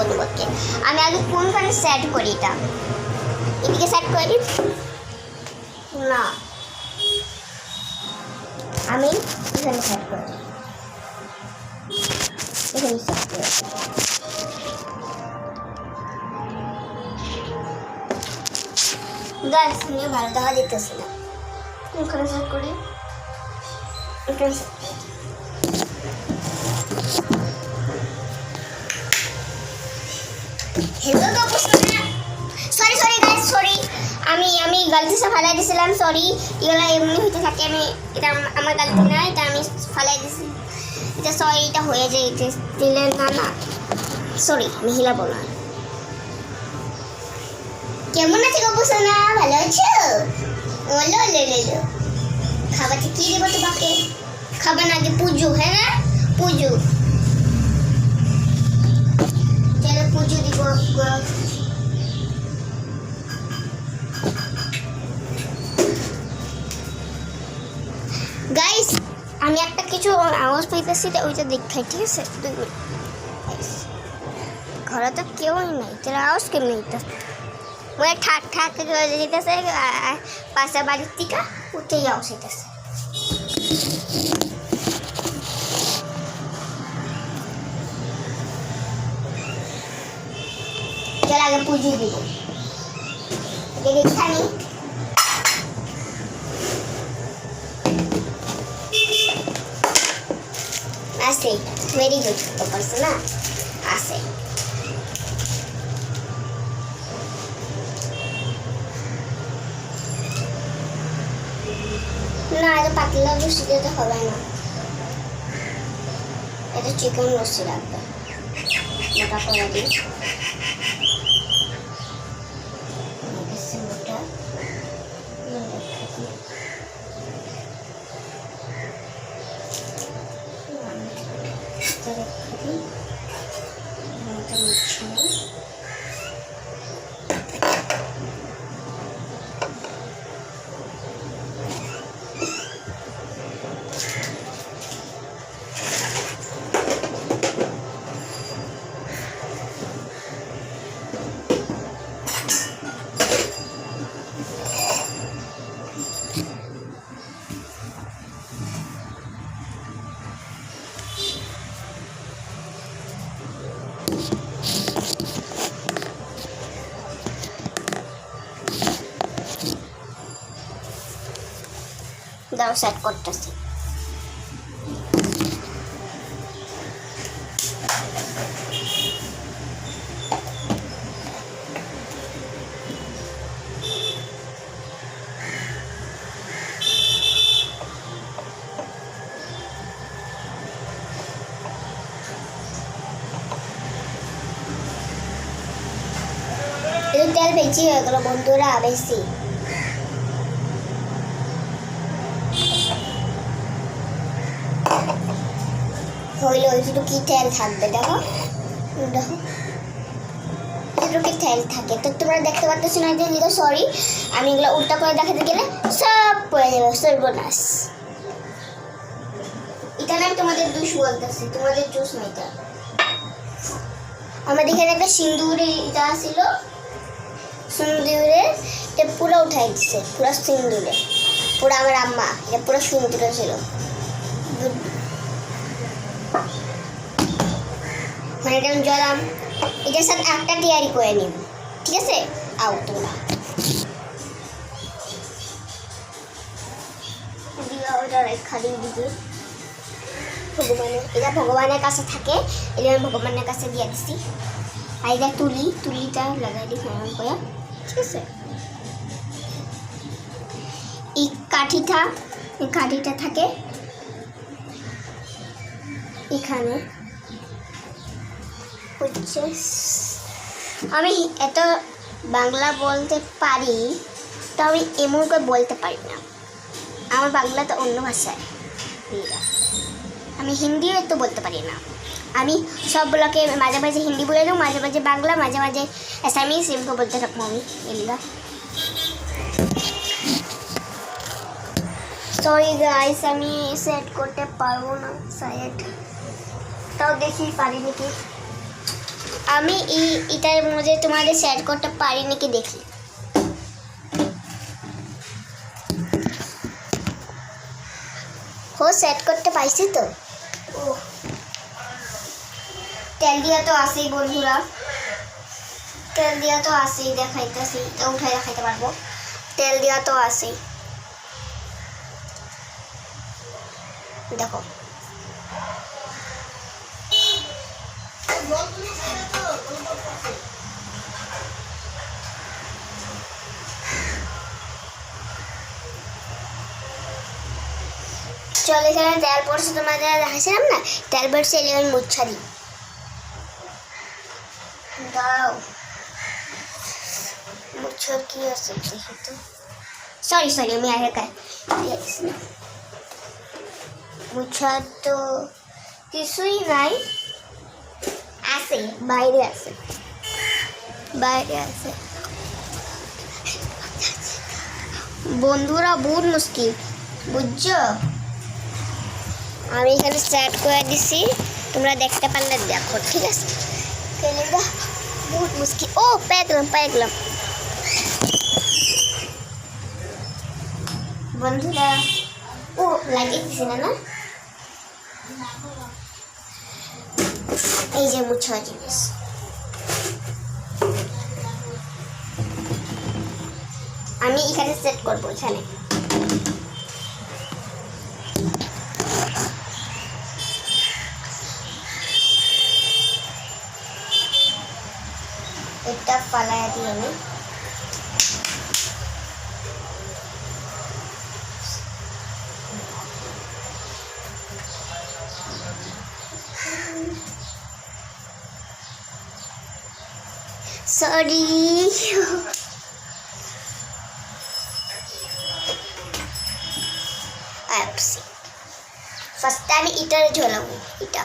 দেখাবো তোমাকে। আমি আগে কোনখানে সেট করি, এটা এদিকে সেট করি না, আমি এখানে সেট করি, এখানে সেট করি। গাইস নিয়ে ভালো দেখা যেতেছে না, কোনখানে সেট করি, এখানে সেট করি। हेलो तो सॉरी सॉरी गाइस सॉरी আমি গলতি সে ফালাই দিছিলাম, সরি। এগুলা এমনি হইতে থাকে, আমি এটা আমার গলতি না, এটা আমি ফালাই দিছি, এটা সরি, এটা হয়ে যায়, এটা দিলে না না সরি, আমি হিলাবো না। কেমন আছে গপু সোনা, ভালো আছো? ওলো লে লে লো, খাবারটা কি দেবো তোমাকে? খাবার না আগে পুজো, হ্যাঁ না পুজো, চলো পুজো দিব। গাইস আমি একটা কিছু আওয়াজ পাইতেছি, ওইটা দেখাই, ঠিক আছে? 2 মিনিট। ঘরে তো কেউই নাই, তোর আওয়াজ কেমনি হইতেছে? মনে ঠাক ঠাক যেতেছে, পাশে বাড়ির থেকে উঠেই আওয়াজ হইতেছে। চল আগে পুজো দিব, এখানে আছে, ভেরি গুড করছো না, আছে। না এটা পাতলা লস্যি দিতে হবে না, এটা চিকেন লস্যি রাখবে, মোটা করে দিই। দাও সেট করতেছি। তেল বেশি হয়ে গেল বন্ধুরা, বেশি হইলে ওইটুকু কি তেল থাকবে, দেখো দেখো এটুকু তেল থাকে। তো তোমরা দেখতে পাচ্ছ না, যে সরি আমি এগুলো উল্টা করে দেখাতে গেলে সব পড়ে যাবে, সর্বনাশ। এটা আমি তোমাদের জুস বলতেছি, তোমাদের জুস না এটা। আমাদের এখানে একটা সিন্দুরে এটা ছিল, সিন্দুরে এটা পুরো উঠাই দিচ্ছে, পুরো সিন্দুরে, পুরো আমার আম্মা এটা পুরো সিন্দুরে ছিল। মানে এটা জলাম, এটার সাথে একটা তৈরি করে নিব, ঠিক আছে? আও তোমরা ভগবানের, এটা ভগবানের কাছে থাকে, এটা আমি ভগবানের কাছে দিয়ে দিচ্ছি। আর এটা তুলিটা লাগাই দিই কেমন করে, ঠিক আছে? এই কাঠিটা থাকে এখানে হচ্ছে। আমি এত বাংলা বলতে পারি, তো আমি এমন করে বলতে পারি না, আমার বাংলা তো অন্য ভাষায়, আমি হিন্দিও তো বলতে পারি না। আমি সবগুলোকে মাঝে মাঝে হিন্দি বলে দেবো, মাঝে মাঝে বাংলা, মাঝে মাঝে অ্যাসামিস, এমনি বলতে থাকবো আমি এগুলা। সরি গাইস আমি সেট করতে পারবো না শায়দ, তাও দেখি পারি নাকি। আমি এটার মধ্যে তোমাদের শেয়ার করতে পারি নাকি দেখি। সেট করতে পাইছি তো। ও তেল দিয়া তো আসেই বন্ধুরা, তেল দিয়া তো আসেই, দেখাইতেছি এটা উঠাই দেখাইতে পারবো। তেল দিয়া তো আসেই, দেখো চলে এখানে তেল পড়ছে, তোমাদের দেখাইছিলাম না, তেল পড়ছে এলে আমি মুচ্ছা দিই। দাও মুচ্ছর কি আছে দেখি তো। সরি আমি আগে দিয়েছি না, মুচ্ছার তো কিছুই নাই, আছে বাইরে আছে, বন্ধুরা বহুত মুশকিল বুঝছো। আমি এখানে সেট করে দিছি, তোমরা দেখতে পারলে দেখো, ঠিক আছে। তেলটা বহুত মুশকিল। ও পেয়ে গেলাম বন্ধুরা। ও লাগিয়ে দিছি না, এই যে মুছা জিনিস। আমি এখানে সেট করবো, এখানে এটা ফালাইয়া দিই আমি। সরি ফার্স্ট আমি এটারে ঝোলাবো, এটা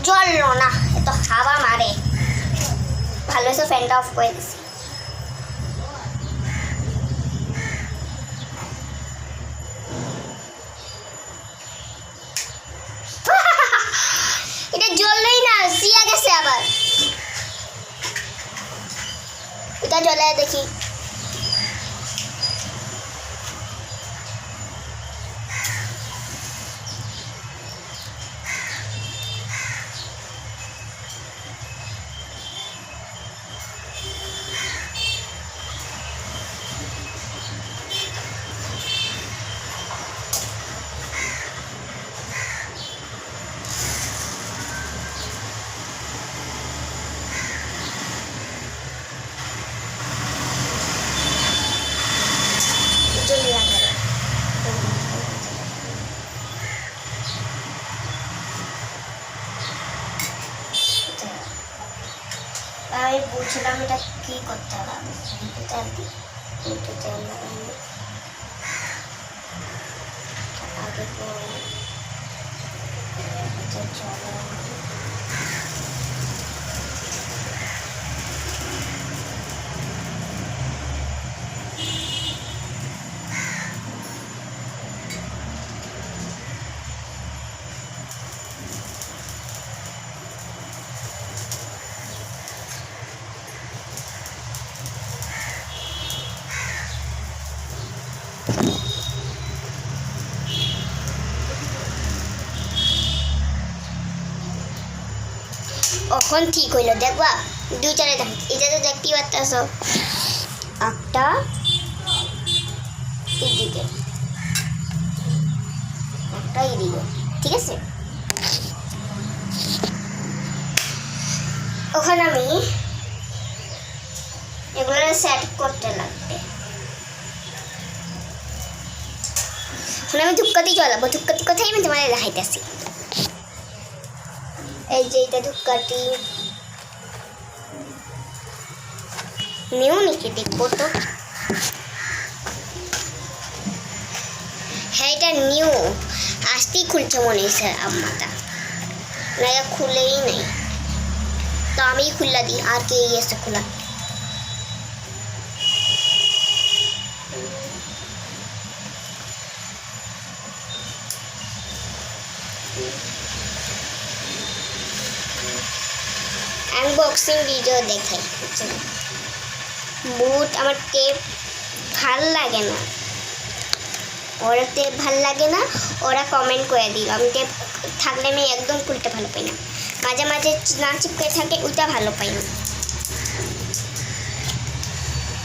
জ্বললো না, এত হাওয়া মারে। ভালো হয়েছে ফ্যানটা অফ করে দিছি। এটা জ্বললেই না, সিয়া গেছে আবার। এটা জ্বলায় দেখি। আমি বুঝলাম এটা কি করতে হবে। এটা তেল লাগানো আগে এখন ঠিক হইলো, দেখবা দুইটারে দেখ। এটা তো দেখতেই পারতেছ, একটা এদিকে একটা এদিকে, ঠিক আছে। ওখানে আমি এগুলো সেট করতে লাগবে। এখন আমি ধূপকাঠি জ্বালাবো। ধূপকাঠি কোথায় আমি তোমাদের দেখাইতেছি। এই যে এটা ধূপকাঠি নিউ নাকি দেখবো তো। হ্যাঁ এটা নিউ, আসতেই খুলছে মনে হয়েছে আম্মাটা। না খুলেই নেই, তো আমি খুললা দিই, আর কে এসে খোলা। আনবক্সিং ভিডিও দেখাই। বুট আমার টেপ ভাল লাগে না, ওরা টেপ ভাল লাগে না, ওরা কমেন্ট করে দিল। আমি টেপ থাকলে আমি একদম খুলতে ভালো পাই না, মাঝে মাঝে না চিপকে থাকে, ওইটা ভালো পাই না।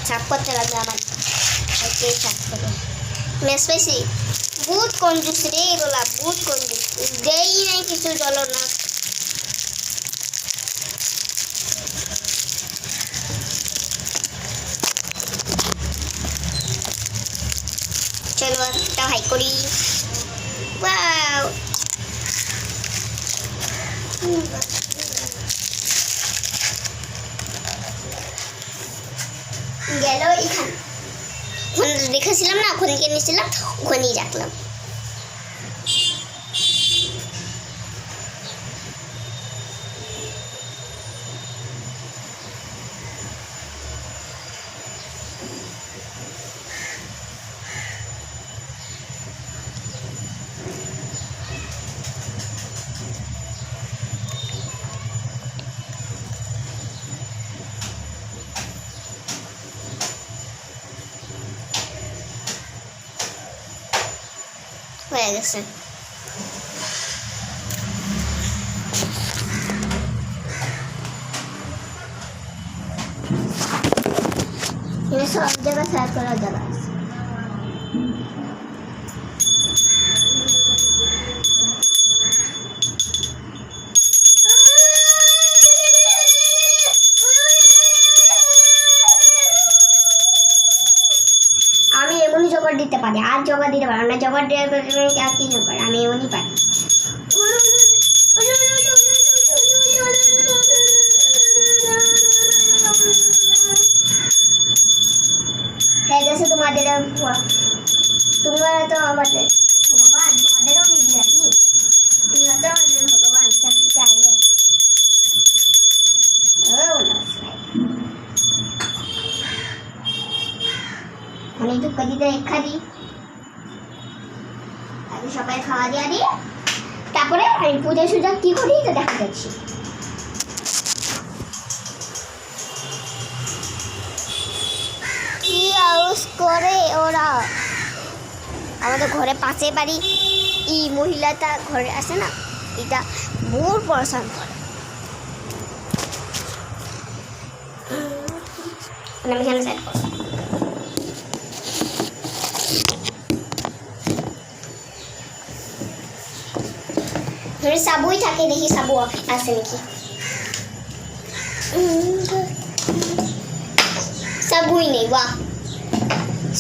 সাফ করতে লাগবে আমার, সাফ করবে মেস পাইছি। বুট কঞ্জুস রে এগুলা, বুট কঞ্জুস, দেই নাই কিছু চলো না। চলো একটা হাই করি। ওয়াও গেল এখানে, ওখানে দেখেছিলাম না, ওখানে কে নিয়েছিলাম, ওখানেই রাখলাম। হয়ে গেছে। সব জায়গায় সার্চ করা যাবে। আমি এমনই জোগাড় দিতে পারি, আর জোগাড় দিতে পারি না, জোগাড় দেওয়ার আর কি জোগাড়, আমি এমনই পারি। হয়ে গেছে তোমাদের, তোমরা তো আমাদের ভগবান, তোমাদেরও মিডিয়া কি, তোমরা তো আমাদের ভগবান, চাইবে আমি তো কদিতে রেখা দিই, আমি সবাই খাওয়া দিয়ে দিই, তারপরে আমি পূজা সুজা কি করি তো দেখা যাচ্ছি। কি আউস করে ওরা, আমাদের ঘরে পাশে বাড়ি এই মহিলাটা ঘরে আসে না, এটা বহু পড়াশোনা করে। আমি এখানে সেট করব। সাবুই থাকে, দেখি সাবু আছে নাকি। সাবুই নেই, বাহ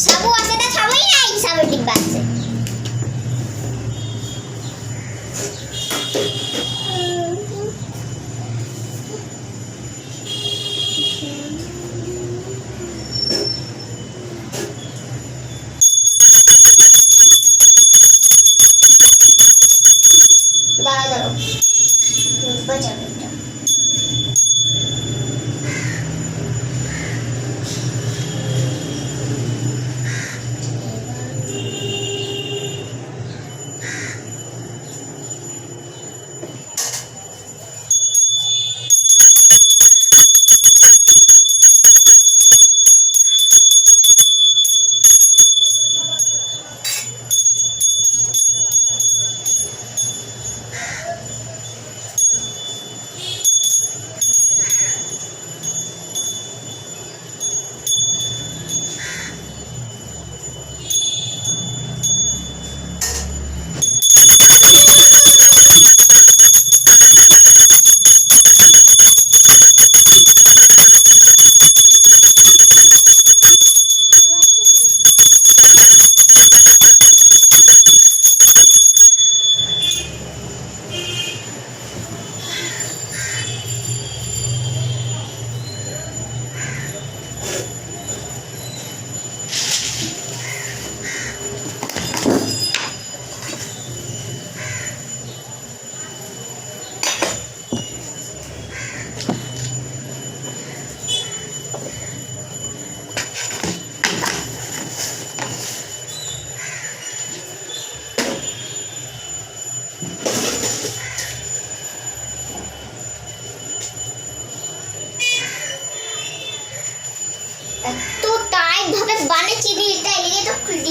সাবু আছে না, সাবুই নাই, সাবুর ডিব্বা আছে। দাঁড়াও দাঁড়াও, বাঁচাবে এটা।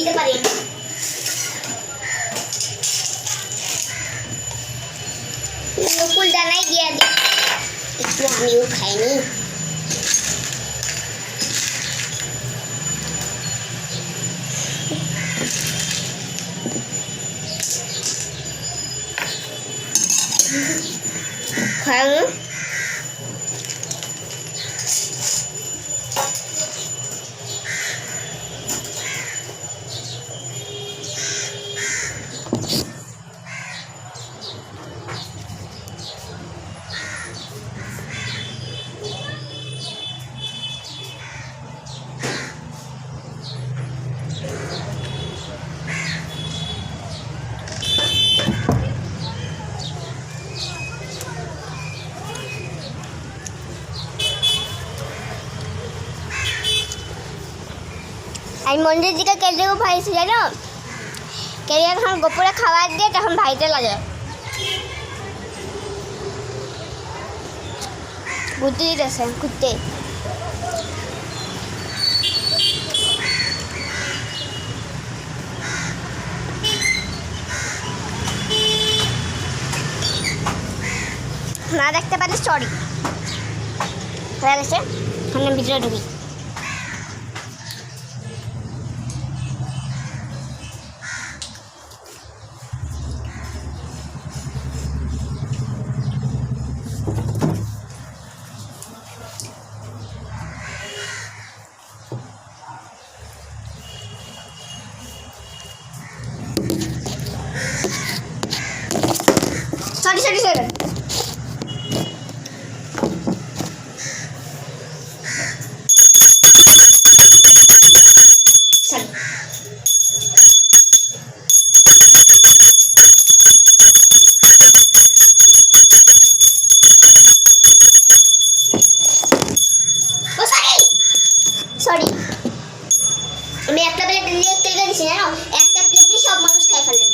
দিতে পারি নকুল দানাই দিয়ে দে একটু আমিও খাইনি খাই আমি মন্দির দিকে কেটেও ভাইছি জানো কেটে যখন গোপুরে খাবার দিয়ে তখন ভাইতে লাগে ঘুরতে দিতেছে ঘুরতে না দেখতে পারে সরি হয়ে গেছে আমি ভিতরে ঢুকি sorry সরি আমি একটা প্লেট দিয়ে তেল দিয়েছি জানো একটা প্লেট দিয়ে সব মানুষ খাই ফেলে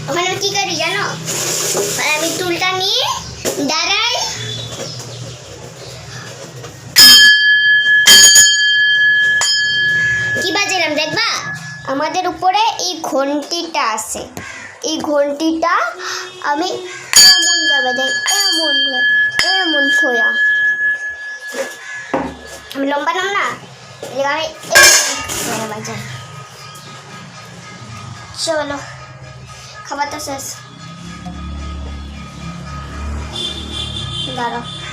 ওখানে কি করি জানো আমি টুলটা নিয়ে দাঁড়াই কি বাজালাম দেখবা আমাদের উপরে এই ঘন্টিটা আছে এই ঘন্টিটা আমি এমন করে বাজাই এমন খোয়া আমি লম্বা নাম না আমি বাজাই চলো খাবার তো শেষ দাঁড়াও